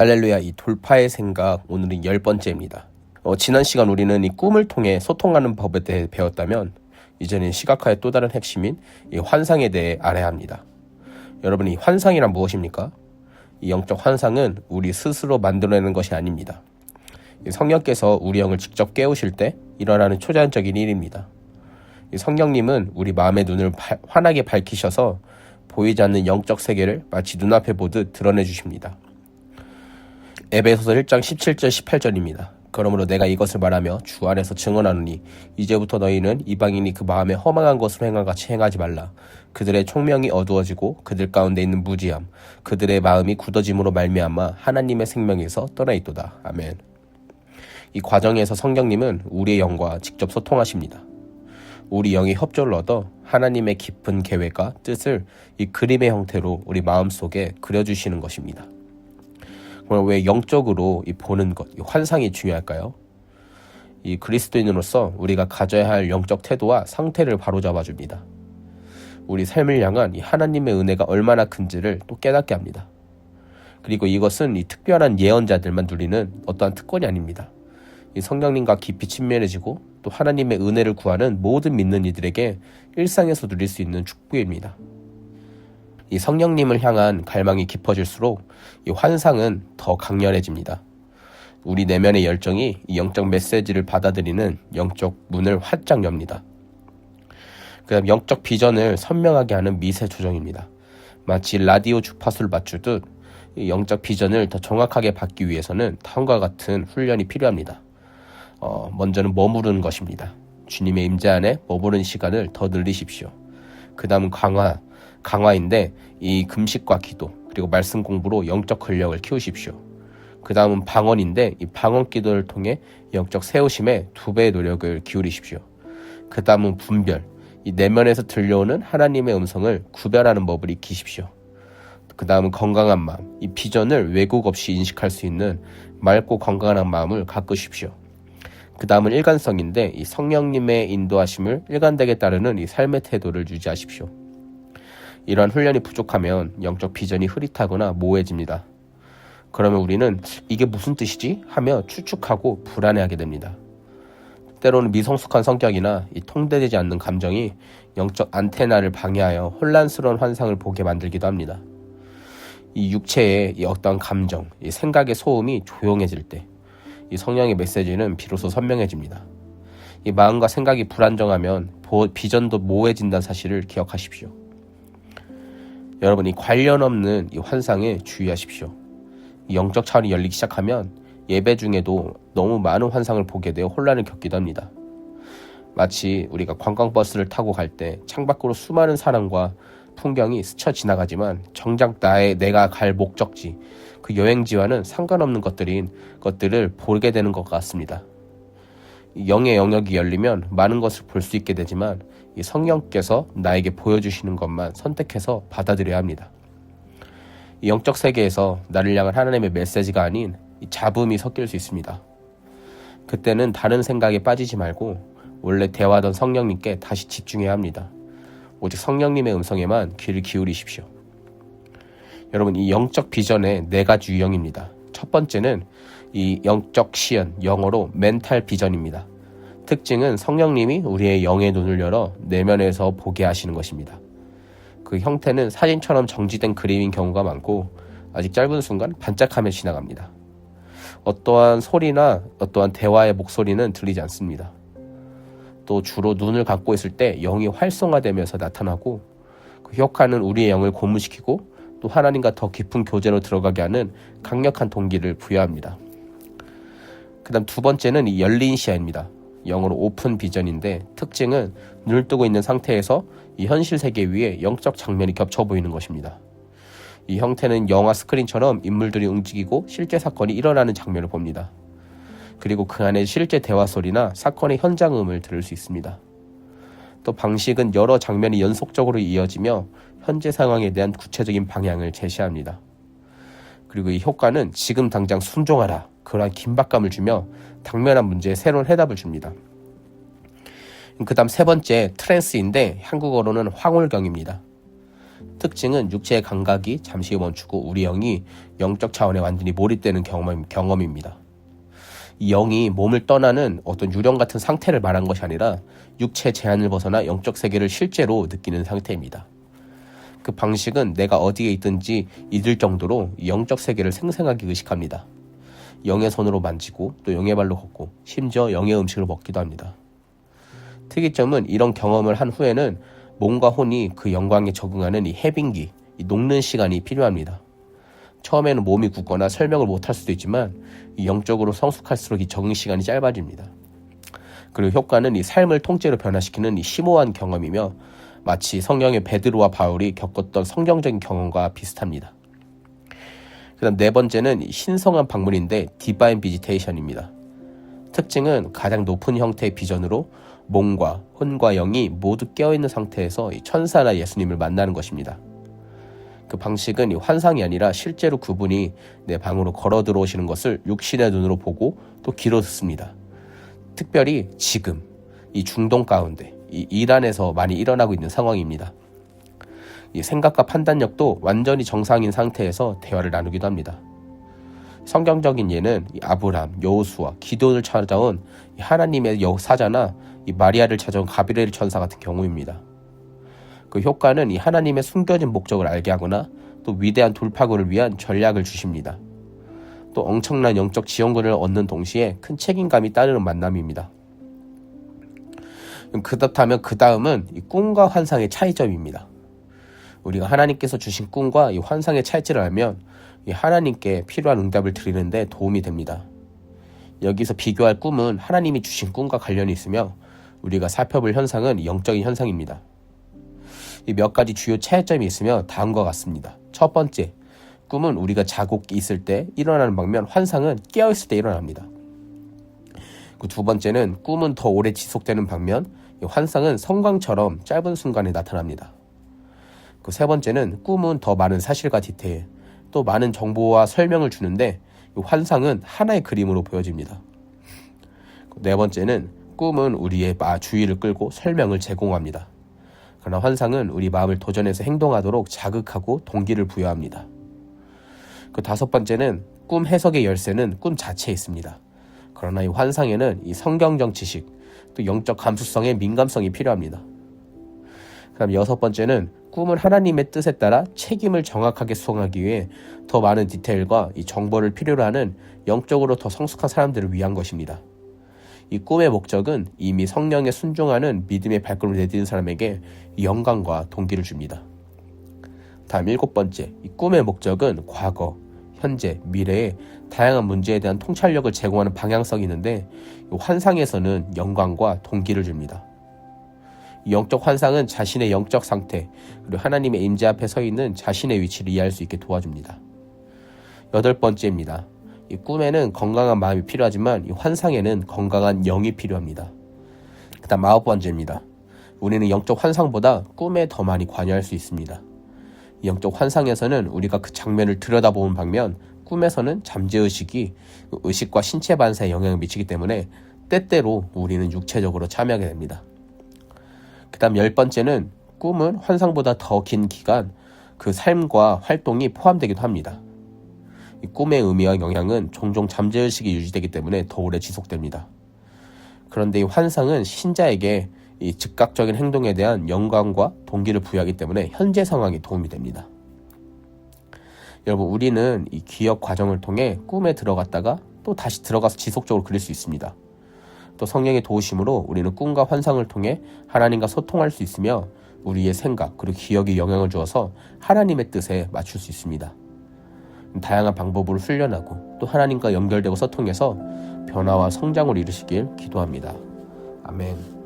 할렐루야. 이 돌파의 생각, 오늘은 10번째입니다. 지난 시간 우리는 이 꿈을 통해 소통하는 법에 대해 배웠다면, 이제는 시각화의 또 다른 핵심인 이 환상에 대해 알아야 합니다. 여러분, 이 환상이란 무엇입니까? 이 영적 환상은 우리 스스로 만들어내는 것이 아닙니다. 성령께서 우리 영을 직접 깨우실 때 일어나는 초자연적인 일입니다. 성령님은 우리 마음의 눈을 환하게 밝히셔서 보이지 않는 영적 세계를 마치 눈앞에 보듯 드러내 주십니다. 에베소서 1장 17절 18절입니다. 그러므로 내가 이것을 말하며 주 안에서 증언하노니 이제부터 너희는 이방인이 그 마음에 허망한 것으로 행한 같이 행하지 말라. 그들의 총명이 어두워지고 그들 가운데 있는 무지함, 그들의 마음이 굳어짐으로 말미암아 하나님의 생명에서 떠나 있도다. 아멘. 이 과정에서 성령님은 우리의 영과 직접 소통하십니다. 우리 영이 협조를 얻어 하나님의 깊은 계획과 뜻을 이 그림의 형태로 우리 마음속에 그려주시는 것입니다. 그럼 왜 영적으로 이 보는 것, 이 환상이 중요할까요? 이 그리스도인으로서 우리가 가져야 할 영적 태도와 상태를 바로잡아 줍니다. 우리 삶을 향한 이 하나님의 은혜가 얼마나 큰지를 또 깨닫게 합니다. 그리고 이것은 이 특별한 예언자들만 누리는 어떠한 특권이 아닙니다. 이 성령님과 깊이 친밀해지고 또 하나님의 은혜를 구하는 모든 믿는 이들에게 일상에서 누릴 수 있는 축복입니다. 이 성령님을 향한 갈망이 깊어질수록 이 환상은 더 강렬해집니다. 우리 내면의 열정이 이 영적 메시지를 받아들이는 영적 문을 활짝 엽니다. 그다음 영적 비전을 선명하게 하는 미세 조정입니다. 마치 라디오 주파수를 맞추듯 이 영적 비전을 더 정확하게 받기 위해서는 다음과 같은 훈련이 필요합니다. 먼저는 머무르는 것입니다. 주님의 임재 안에 머무르는 시간을 더 늘리십시오. 그 다음은 강화인데 이 금식과 기도 그리고 말씀 공부로 영적 근력을 키우십시오. 그 다음은 방언인데 이 방언 기도를 통해 영적 세우심에 2배의 노력을 기울이십시오. 그 다음은 분별, 이 내면에서 들려오는 하나님의 음성을 구별하는 법을 익히십시오. 그 다음은 건강한 마음, 이 비전을 왜곡 없이 인식할 수 있는 맑고 건강한 마음을 가꾸십시오. 그 다음은 일관성인데 이 성령님의 인도하심을 일관되게 따르는 이 삶의 태도를 유지하십시오. 이러한 훈련이 부족하면 영적 비전이 흐릿하거나 모호해집니다. 그러면 우리는 이게 무슨 뜻이지? 하며 추측하고 불안해하게 됩니다. 때로는 미성숙한 성격이나 이 통제되지 않는 감정이 영적 안테나를 방해하여 혼란스러운 환상을 보게 만들기도 합니다. 이 육체의 이 어떠한 감정, 이 생각의 소음이 조용해질 때 이 성령의 메시지는 비로소 선명해집니다. 이 마음과 생각이 불안정하면 비전도 모호해진다는 사실을 기억하십시오. 여러분, 이 관련 없는 이 환상에 주의하십시오. 이 영적 차원이 열리기 시작하면 예배 중에도 너무 많은 환상을 보게 되어 혼란을 겪기도 합니다. 마치 우리가 관광버스를 타고 갈 때 창밖으로 수많은 사람과 풍경이 스쳐 지나가지만 정작 내가 갈 목적지, 그 여행지와는 상관없는 것들을 보게 되는 것 같습니다. 영의 영역이 열리면 많은 것을 볼 수 있게 되지만 이 성령께서 나에게 보여주시는 것만 선택해서 받아들여야 합니다. 이 영적 세계에서 나를 향한 하나님의 메시지가 아닌 이 잡음이 섞일 수 있습니다. 그때는 다른 생각에 빠지지 말고 원래 대화하던 성령님께 다시 집중해야 합니다. 오직 성령님의 음성에만 귀를 기울이십시오. 여러분, 이 영적 비전의 4가지 유형입니다. 첫 번째는 이 영적 시연, 영어로 멘탈 비전입니다. 특징은 성령님이 우리의 영의 눈을 열어 내면에서 보게 하시는 것입니다. 그 형태는 사진처럼 정지된 그림인 경우가 많고 아직 짧은 순간 반짝하며 지나갑니다. 어떠한 소리나 어떠한 대화의 목소리는 들리지 않습니다. 또 주로 눈을 감고 있을 때 영이 활성화되면서 나타나고 그 효과는 우리의 영을 고무시키고 또 하나님과 더 깊은 교제로 들어가게 하는 강력한 동기를 부여합니다. 그 다음 2번째는 이 열린 시야입니다. 영어로 오픈 비전인데 특징은 눈을 뜨고 있는 상태에서 이 현실 세계 위에 영적 장면이 겹쳐 보이는 것입니다. 이 형태는 영화 스크린처럼 인물들이 움직이고 실제 사건이 일어나는 장면을 봅니다. 그리고 그 안에 실제 대화 소리나 사건의 현장음을 들을 수 있습니다. 또 방식은 여러 장면이 연속적으로 이어지며 현재 상황에 대한 구체적인 방향을 제시합니다. 그리고 이 효과는 지금 당장 순종하라, 그러한 긴박감을 주며 당면한 문제에 새로운 해답을 줍니다. 그 다음 3번째 트랜스인데 한국어로는 황홀경입니다. 특징은 육체의 감각이 잠시 멈추고 우리 영이 영적 차원에 완전히 몰입되는 경험입니다. 이 영이 몸을 떠나는 어떤 유령 같은 상태를 말한 것이 아니라 육체의 제한을 벗어나 영적 세계를 실제로 느끼는 상태입니다. 그 방식은 내가 어디에 있든지 잊을 정도로 영적 세계를 생생하게 의식합니다. 영의 손으로 만지고 또 영의 발로 걷고 심지어 영의 음식을 먹기도 합니다. 특이점은 이런 경험을 한 후에는 몸과 혼이 그 영광에 적응하는 이 해빙기, 이 녹는 시간이 필요합니다. 처음에는 몸이 굳거나 설명을 못할 수도 있지만 이 영적으로 성숙할수록 이 적응 시간이 짧아집니다. 그리고 효과는 이 삶을 통째로 변화시키는 이 심오한 경험이며 마치 성령의 베드로와 바울이 겪었던 성경적인 경험과 비슷합니다. 그 다음 네 번째는 신성한 방문인데 디바인 비지테이션입니다. 특징은 가장 높은 형태의 비전으로 몸과 혼과 영이 모두 깨어있는 상태에서 천사나 예수님을 만나는 것입니다. 그 방식은 환상이 아니라 실제로 그분이 내 방으로 걸어 들어오시는 것을 육신의 눈으로 보고 또 귀로 듣습니다. 특별히 지금 이 중동 가운데 이 이란에서 많이 일어나고 있는 상황입니다. 이 생각과 판단력도 완전히 정상인 상태에서 대화를 나누기도 합니다. 성경적인 예는 아브람, 여호수아, 기드온을 찾아온 하나님의 사자나 마리아를 찾아온 가브리엘 천사 같은 경우입니다. 그 효과는 이 하나님의 숨겨진 목적을 알게 하거나 또 위대한 돌파구를 위한 전략을 주십니다. 또 엄청난 영적 지원군을 얻는 동시에 큰 책임감이 따르는 만남입니다. 그렇다면 그 다음은 이 꿈과 환상의 차이점입니다. 우리가 하나님께서 주신 꿈과 이 환상의 차이점을 알면 이 하나님께 필요한 응답을 드리는데 도움이 됩니다. 여기서 비교할 꿈은 하나님이 주신 꿈과 관련이 있으며 우리가 살펴볼 현상은 영적인 현상입니다. 이 몇 가지 주요 차이점이 있으며 다음과 같습니다. 첫 번째, 꿈은 우리가 자고 있을 때 일어나는 반면 환상은 깨어있을 때 일어납니다. 그 두 번째는 꿈은 더 오래 지속되는 반면 환상은 성광처럼 짧은 순간에 나타납니다. 그 세 번째는 꿈은 더 많은 사실과 디테일, 또 많은 정보와 설명을 주는데 환상은 하나의 그림으로 보여집니다. 네 번째는 꿈은 우리의 주의를 끌고 설명을 제공합니다. 그러나 환상은 우리 마음을 도전해서 행동하도록 자극하고 동기를 부여합니다. 그 다섯 번째는 꿈 해석의 열쇠는 꿈 자체에 있습니다. 그러나 이 환상에는 이 성경적 지식, 또 영적 감수성의 민감성이 필요합니다. 그다음 여섯 번째는 꿈은 하나님의 뜻에 따라 책임을 정확하게 수행하기 위해 더 많은 디테일과 이 정보를 필요로 하는 영적으로 더 성숙한 사람들을 위한 것입니다. 이 꿈의 목적은 이미 성령에 순종하는 믿음의 발걸음을 내딛는 사람에게 영광과 동기를 줍니다. 다음 일곱 번째, 이 꿈의 목적은 과거, 현재, 미래의 다양한 문제에 대한 통찰력을 제공하는 방향성이 있는데 환상에서는 영광과 동기를 줍니다. 영적 환상은 자신의 영적 상태 그리고 하나님의 임재 앞에 서 있는 자신의 위치를 이해할 수 있게 도와줍니다. 여덟 번째입니다. 이 꿈에는 건강한 마음이 필요하지만 이 환상에는 건강한 영이 필요합니다. 그 다음 아홉 번째입니다. 우리는 영적 환상보다 꿈에 더 많이 관여할 수 있습니다. 영적 환상에서는 우리가 그 장면을 들여다보는 반면 꿈에서는 잠재의식이 의식과 신체 반사에 영향을 미치기 때문에 때때로 우리는 육체적으로 참여하게 됩니다. 그 다음 열 번째는 꿈은 환상보다 더 긴 기간 그 삶과 활동이 포함되기도 합니다. 이 꿈의 의미와 영향은 종종 잠재의식이 유지되기 때문에 더 오래 지속됩니다. 그런데 이 환상은 신자에게 이 즉각적인 행동에 대한 영광과 동기를 부여하기 때문에 현재 상황에 도움이 됩니다. 여러분, 우리는 이 기억 과정을 통해 꿈에 들어갔다가 또 다시 들어가서 지속적으로 그릴 수 있습니다. 또 성령의 도우심으로 우리는 꿈과 환상을 통해 하나님과 소통할 수 있으며 우리의 생각 그리고 기억에 영향을 주어서 하나님의 뜻에 맞출 수 있습니다. 다양한 방법으로 훈련하고 또 하나님과 연결되고 소통해서 변화와 성장을 이루시길 기도합니다. 아멘.